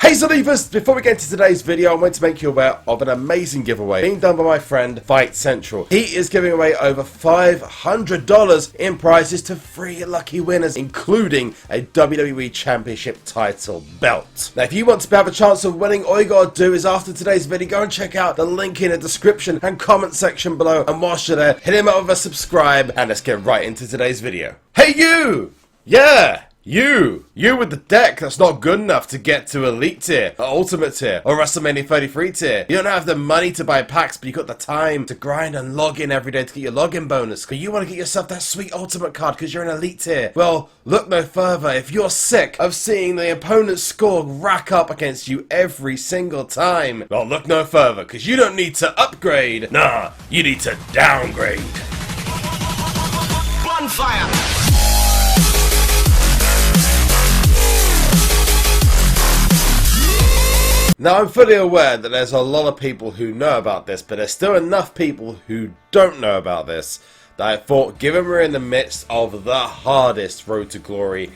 Hey Zalivas! Before we get into today's video, I want to make you aware of an amazing giveaway being done by my friend Fight Central. He is giving away over $500 in prizes to 3 lucky winners, including a WWE Championship title belt. Now, if you want to have a chance of winning, all you gotta do is after today's video, go and check out the link in the description and comment section below. And whilst you're there, hit him up with a subscribe, and let's get right into today's video. Hey you! Yeah! You with the deck that's not good enough to get to Elite Tier, or Ultimate Tier, or WrestleMania 33 Tier. You don't have the money to buy packs, but you got the time to grind and log in every day to get your login bonus. Because you want to get yourself that sweet Ultimate card because you're an Elite Tier. Well, look no further. If you're sick of seeing the opponent's score rack up against you every single time, well, look no further because you don't need to upgrade. Nah, you need to downgrade. Bonfire! Now, I'm fully aware that there's a lot of people who know about this, but there's still enough people who don't know about this that I thought, given we're in the midst of the hardest road to glory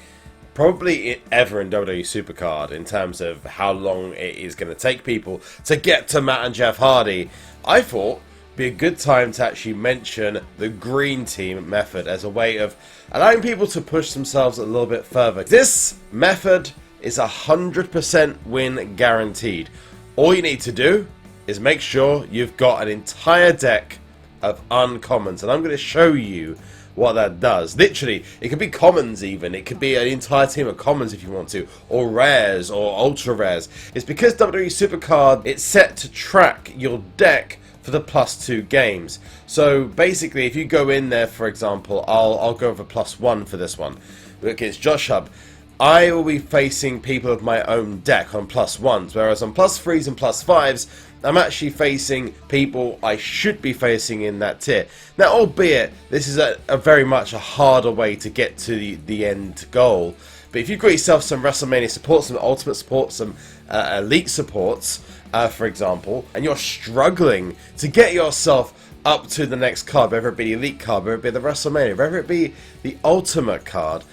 probably ever in WWE SuperCard in terms of how long it is going to take people to get to Matt and Jeff Hardy, I thought it'd be a good time to actually mention the Green Team method as a way of allowing people to push themselves a little bit further. This method is 100% win guaranteed. All you need to do is make sure you've got an entire deck of uncommons, and I'm going to show you what that does. Literally, it could be commons even, it could be an entire team of commons if you want to, or rares, or ultra rares. It's because WWE SuperCard, it's set to track your deck for the +2 games. So basically, if you go in there, for example, I'll go for +1 for this one. Look, it's Josh Hub. I will be facing people of my own deck on +1s, whereas on +3s and +5s, I'm actually facing people I should be facing in that tier. Now, albeit, this is a very much a harder way to get to the end goal, but if you've got yourself some WrestleMania support, some Ultimate support, some Elite supports, for example, and you're struggling to get yourself up to the next card, whether it be the Elite card, whether it be the WrestleMania, whether it be the Ultimate card,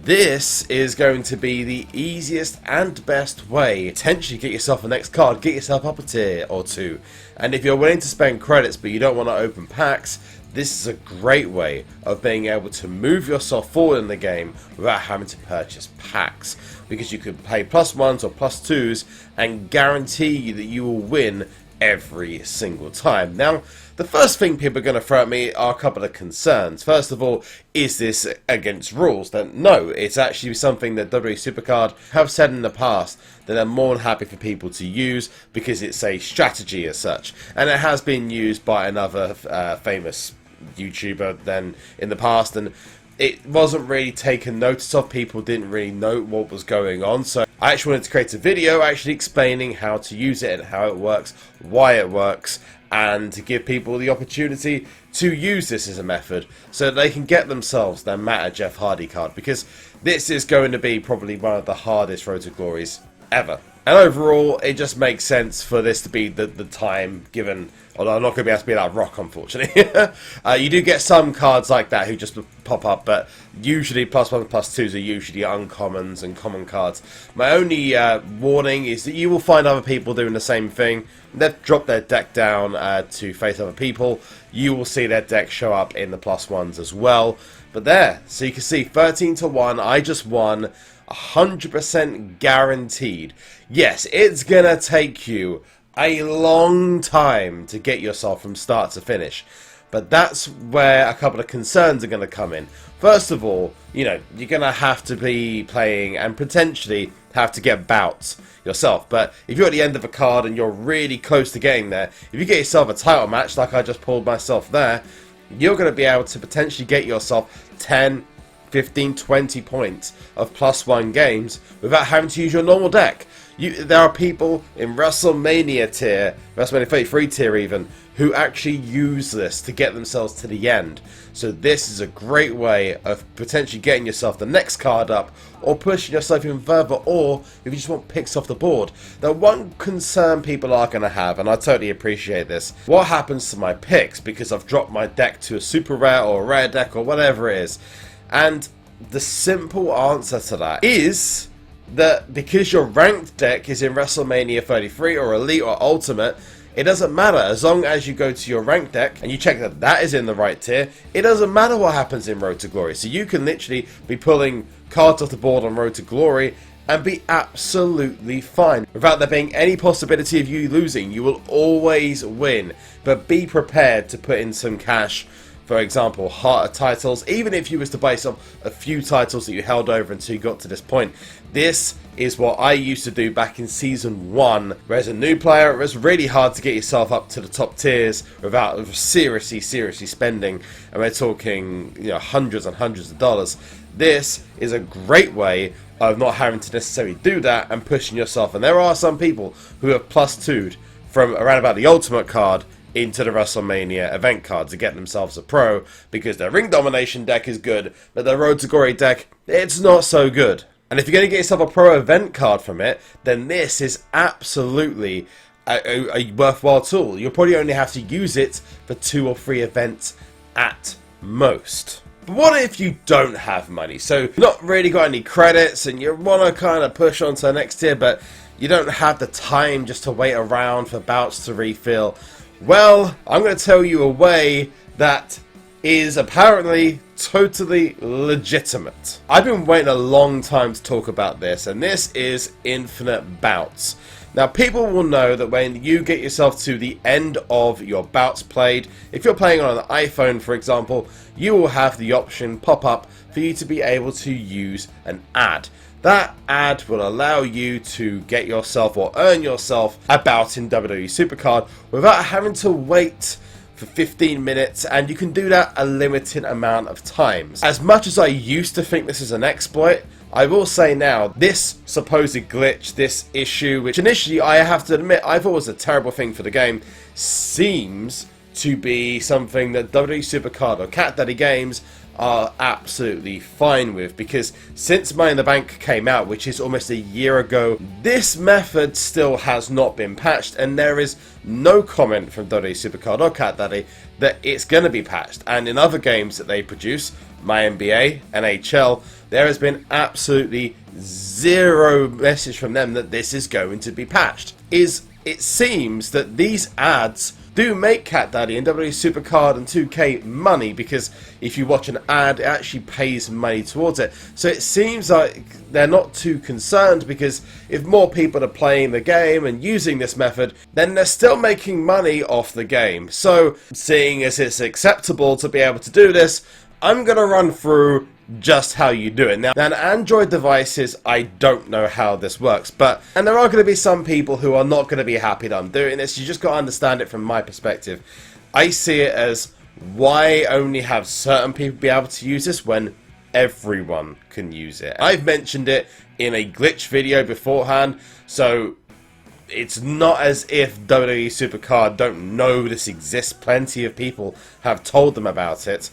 this is going to be the easiest and best way to potentially get yourself a next card, get yourself up a tier or 2. And if you're willing to spend credits but you don't want to open packs, this is a great way of being able to move yourself forward in the game without having to purchase packs. Because you could play +1s or +2s and guarantee that you will win every single time. Now, the first thing people are going to throw at me are a couple of concerns. First of all, is this against rules? Then no, it's actually something that WWE SuperCard have said in the past that they're more than happy for people to use because it's a strategy as such, and it has been used by another famous YouTuber then in the past, and it wasn't really taken notice of. People didn't really know what was going on, so I actually wanted to create a video actually explaining how to use it and how it works, why it works, and to give people the opportunity to use this as a method so that they can get themselves their Matt and Jeff Hardy card, because this is going to be probably one of the hardest road to glories ever. And overall, it just makes sense for this to be the time given, although I'm not going to be able to be that Rock, unfortunately. You do get some cards like that who just pop up, but usually +1 and +2s are usually uncommons and common cards. My only warning is that you will find other people doing the same thing. They've dropped their deck down to face other people. You will see their deck show up in the +1s as well. But there, so you can see 13-1, I just won. 100% guaranteed. Yes, it's gonna take you a long time to get yourself from start to finish, but that's where a couple of concerns are going to come in. First of all, you know, you're going to have to be playing and potentially have to get bouts yourself, but if you're at the end of a card and you're really close to getting there, if you get yourself a title match like I just pulled myself there, you're going to be able to potentially get yourself 10, 15, 20 points of +1 games without having to use your normal deck. There are people in WrestleMania tier, WrestleMania 33 tier even, who actually use this to get themselves to the end. So this is a great way of potentially getting yourself the next card up, or pushing yourself even further, or if you just want picks off the board. Now, one concern people are going to have, and I totally appreciate this, what happens to my picks because I've dropped my deck to a super rare or a rare deck or whatever it is. And the simple answer to that is that because your ranked deck is in WrestleMania 33 or Elite or Ultimate, it doesn't matter. As long as you go to your ranked deck and you check that that is in the right tier, it doesn't matter what happens in Road to Glory. So you can literally be pulling cards off the board on Road to Glory and be absolutely fine. Without there being any possibility of you losing, you will always win. But be prepared to put in some cash. For example, Heart of Titles, even if you was to buy a few titles that you held over until you got to this point. This is what I used to do back in Season 1. Where as a new player, it was really hard to get yourself up to the top tiers without seriously spending. And we're talking, you know, hundreds and hundreds of dollars. This is a great way of not having to necessarily do that and pushing yourself. And there are some people who have plus 2'd from around about the Ultimate card into the WrestleMania event card to get themselves a pro, because their ring domination deck is good, but their Road to Glory deck, it's not so good. And if you're going to get yourself a pro event card from it, then this is absolutely a worthwhile tool. You'll probably only have to use it for 2 or 3 events at most. But what if you don't have money? So you've not really got any credits and you want to kind of push on to the next tier, but you don't have the time just to wait around for bouts to refill. Well, I'm going to tell you a way that is apparently totally legitimate. I've been waiting a long time to talk about this, and this is infinite bouts. Now, people will know that when you get yourself to the end of your bouts played, if you're playing on an iPhone, for example, you will have the option pop up for you to be able to use an ad. That ad will allow you to get yourself or earn yourself a bout in WWE SuperCard without having to wait for 15 minutes, and you can do that a limited amount of times. As much as I used to think this is an exploit, I will say now, this supposed glitch, this issue, which initially I have to admit I thought was a terrible thing for the game, seems to be something that WWE SuperCard or Cat Daddy Games are absolutely fine with, because since Money in the Bank came out, which is almost a year ago, this method still has not been patched, and there is no comment from WWE SuperCard or Cat Daddy that it's going to be patched. And in other games that they produce, my NBA, NHL, there has been absolutely zero message from them that this is going to be patched. It seems that these ads do make Cat Daddy and WWE SuperCard and 2K money, because if you watch an ad, it actually pays money towards it. So it seems like they're not too concerned, because if more people are playing the game and using this method, then they're still making money off the game. So, seeing as it's acceptable to be able to do this, I'm going to run through just how you do it. Now, on Android devices, I don't know how this works, and there are going to be some people who are not going to be happy that I'm doing this. You just got to understand it from my perspective. I see it as, why only have certain people be able to use this when everyone can use it? I've mentioned it in a glitch video beforehand, so it's not as if WWE SuperCard don't know this exists. Plenty of people have told them about it.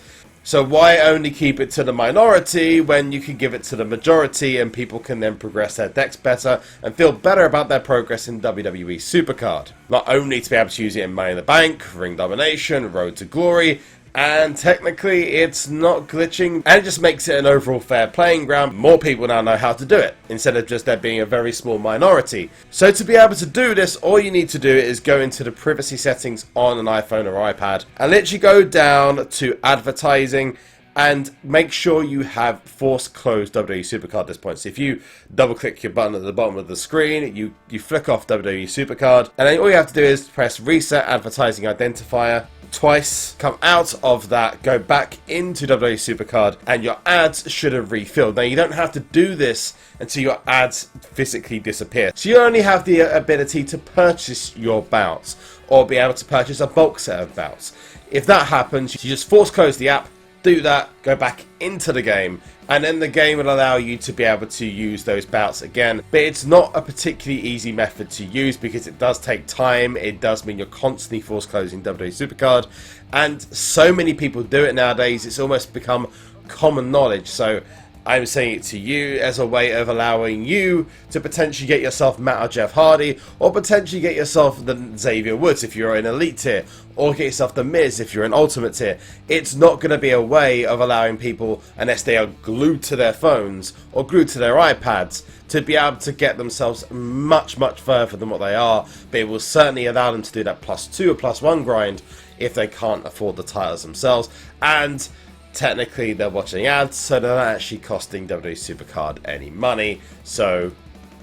So why only keep it to the minority when you can give it to the majority, and people can then progress their decks better and feel better about their progress in WWE SuperCard? Not only to be able to use it in Money in the Bank, Ring Domination, Road to Glory, and technically it's not glitching, and it just makes it an overall fair playing ground. More people now know how to do it, instead of just there being a very small minority. So to be able to do this, all you need to do is go into the privacy settings on an iPhone or iPad, and literally go down to advertising, and make sure you have force closed WWE SuperCard at this point. So if you double click your button at the bottom of the screen, you flick off WWE SuperCard, and then all you have to do is press reset advertising identifier twice, come out of that, go back into WWE SuperCard, and your ads should have refilled. Now, you don't have to do this until your ads physically disappear. So you only have the ability to purchase your bouts, or be able to purchase a bulk set of bouts. If that happens, you just force close the app, do that, go back into the game, and then the game will allow you to be able to use those bouts again. But it's not a particularly easy method to use, because it does take time. It does mean you're constantly force closing WWE SuperCard, and so many people do it nowadays, it's almost become common knowledge. So I'm saying it to you as a way of allowing you to potentially get yourself Matt or Jeff Hardy, or potentially get yourself the Xavier Woods if you're in Elite tier, or get yourself the Miz if you're in Ultimate tier. It's not going to be a way of allowing people, unless they are glued to their phones or glued to their iPads, to be able to get themselves much further than what they are, but it will certainly allow them to do that +2 or +1 grind if they can't afford the titles themselves. And technically they're watching ads, so they're not actually costing WWE SuperCard any money. So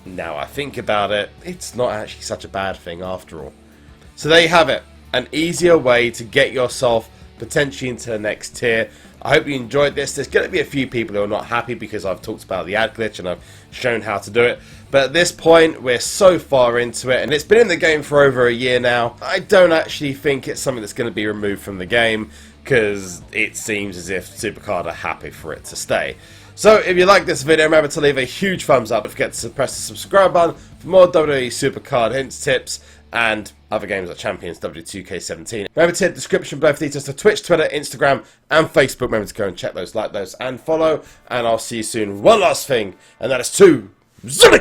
now I think about it, it's not actually such a bad thing after all. So there you have it, an easier way to get yourself potentially into the next tier. I hope you enjoyed this. There's going to be a few people who are not happy because I've talked about the ad glitch and I've shown how to do it. But at this point, we're so far into it, and it's been in the game for over a year now. I don't actually think it's something that's going to be removed from the game, because it seems as if SuperCard are happy for it to stay. So if you like this video, remember to leave a huge thumbs up. Don't forget to press the subscribe button for more WWE SuperCard hints, tips, and other games like Champions W2K17. Remember to hit the description below for details to Twitch, Twitter, Instagram, and Facebook. Remember to go and check those, like those, and follow. And I'll see you soon. One last thing, and that is to Zurich!